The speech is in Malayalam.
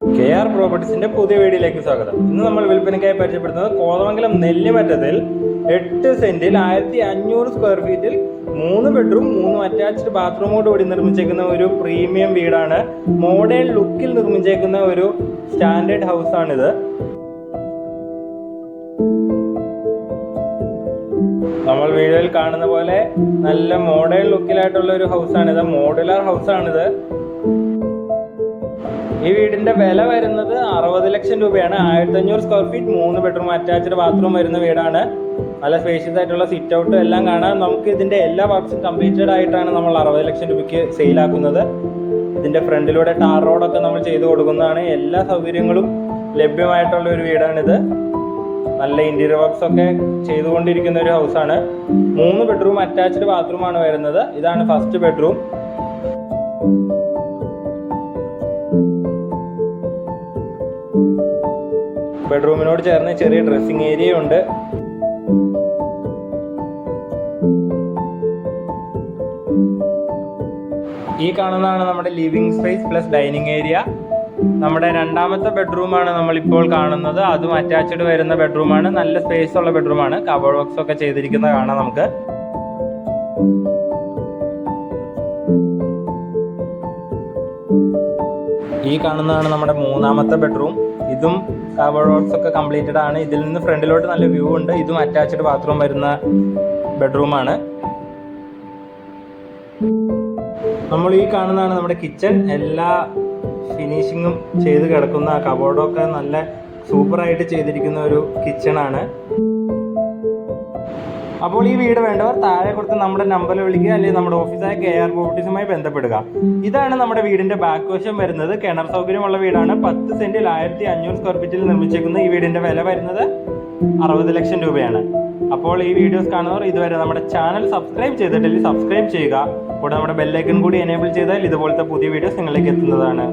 KR പ്രോപ്പർട്ടീസിന്റെ പുതിയ വീഡിയോയിലേക്ക് സ്വാഗതം. ഇന്ന് നമ്മൾ വിൽപ്പനയ്ക്കായി പരിചയപ്പെടുത്തുന്നത് കോതമംഗലം നെല്ലിമറ്റത്തിൽ 8 സെന്റിൽ 1500 സ്ക്വയർ ഫീറ്റിൽ 3 ബെഡ്റൂം 3 അറ്റാച്ച്ഡ് ബാത്റൂമോട് കൂടി നിർമ്മിച്ചേക്കുന്ന ഒരു പ്രീമിയം വീടാണ്. മോഡേൺ ലുക്കിൽ നിർമ്മിച്ചേക്കുന്ന ഒരു സ്റ്റാൻഡേർഡ് ഹൗസ് ആണിത്. നമ്മൾ വീഡിയോയിൽ കാണുന്ന പോലെ നല്ല മോഡേൺ ലുക്കിലായിട്ടുള്ള ഒരു ഹൗസാണിത്. മോഡുലാർ ഹൗസാണിത്. ഈ വീടിന്റെ വില വരുന്നത് 60 ലക്ഷം രൂപയാണ്. 1500 square feet 3 bedroom attached bathroom വരുന്ന വീടാണ്. നല്ല സ്പേഷ്യസ് ആയിട്ടുള്ള സിറ്റ് ഔട്ട് എല്ലാം കാണാം. നമുക്ക് ഇതിന്റെ എല്ലാ വർക്ക്സും കംപ്ലീറ്റഡ് ആയിട്ടാണ് നമ്മൾ 60 ലക്ഷം രൂപയ്ക്ക് സെയിലാക്കുന്നത്. ഇതിന്റെ ഫ്രണ്ടിലൂടെ ടാർ റോഡൊക്കെ നമ്മൾ ചെയ്തു കൊടുക്കുന്നതാണ്. എല്ലാ സൗകര്യങ്ങളും ലഭ്യമായിട്ടുള്ള ഒരു വീടാണിത്. നല്ല ഇന്റീരിയർ വർക്ക്സ് ഒക്കെ ചെയ്തുകൊണ്ടിരിക്കുന്ന ഒരു ഹൗസാണ്. 3 ബെഡ്റൂം അറ്റാച്ച്ഡ് ബാത്റൂമാണ് വരുന്നത്. ഇതാണ് ഫസ്റ്റ് ബെഡ്റൂം. ബെഡ്റൂമിനോട് ചേർന്ന് ചെറിയ ഡ്രസ്സിംഗ് ഏരിയ ഉണ്ട്. ഈ കാണുന്നതാണ് നമ്മുടെ living space plus dining area. നമ്മുടെ രണ്ടാമത്തെ ബെഡ്റൂമാണ് നമ്മളിപ്പോൾ കാണുന്നത്. അതും അറ്റാച്ച്ഡ് വരുന്ന ബെഡ്റൂമാണ്. നല്ല സ്പേസ് ഉള്ള ബെഡ്റൂമാണ്. കബോർഡ് ബോക്സ് ഒക്കെ ചെയ്തിരിക്കുന്നത് കാണാം നമുക്ക്. ഈ കാണുന്നതാണ് നമ്മുടെ മൂന്നാമത്തെ ബെഡ്റൂം. ഇതും കബോർഡ് ബോക്സ് ഒക്കെ കംപ്ലീറ്റഡ് ആണ്. ഇതിൽ നിന്ന് ഫ്രണ്ടിലോട്ട് നല്ല വ്യൂ ഉണ്ട്. ഇതും അറ്റാച്ച്ഡ് ബാത്റൂം വരുന്ന ബെഡ്റൂമാണ്. നമ്മൾ ഈ കാണുന്നതാണ് നമ്മുടെ കിച്ചൺ. എല്ലാ ഫിനിഷിങ്ങും ചെയ്ത് കിടക്കുന്ന, കബോർഡൊക്കെ നല്ല സൂപ്പറായിട്ട് ചെയ്തിരിക്കുന്ന ഒരു കിച്ചണാണ്. അപ്പോൾ ഈ വീട് വേണ്ടവർ താഴെ കൊടുത്ത് നമ്മുടെ നമ്പറിൽ വിളിക്കുക, അല്ലെങ്കിൽ നമ്മുടെ ഓഫീസായ KR പ്രോപ്പർട്ടീസുമായി ബന്ധപ്പെടുക. ഇതാണ് നമ്മുടെ വീടിന്റെ ബാക്ക് വശം വരുന്നത്. കിണർ സൗകര്യമുള്ള വീടാണ്. 10 സെന്റിൽ 1500 സ്ക്വയർ ഫീറ്റിൽ നിർമ്മിച്ചേക്കുന്ന ഈ വീടിന്റെ വില വരുന്നത് 60 ലക്ഷം രൂപയാണ്. അപ്പോൾ ഈ വീഡിയോസ് കാണുന്നവർ ഇതുവരെ നമ്മുടെ ചാനൽ സബ്സ്ക്രൈബ് ചെയ്തിട്ടില്ലെങ്കിൽ സബ്സ്ക്രൈബ് ചെയ്യുക. കൂടെ നമ്മുടെ ബെല്ലൈക്കൺ കൂടി എനേബിൾ ചെയ്താൽ ഇതുപോലത്തെ പുതിയ വീഡിയോസ് നിങ്ങളിലേക്ക് എത്തുന്നതാണ്.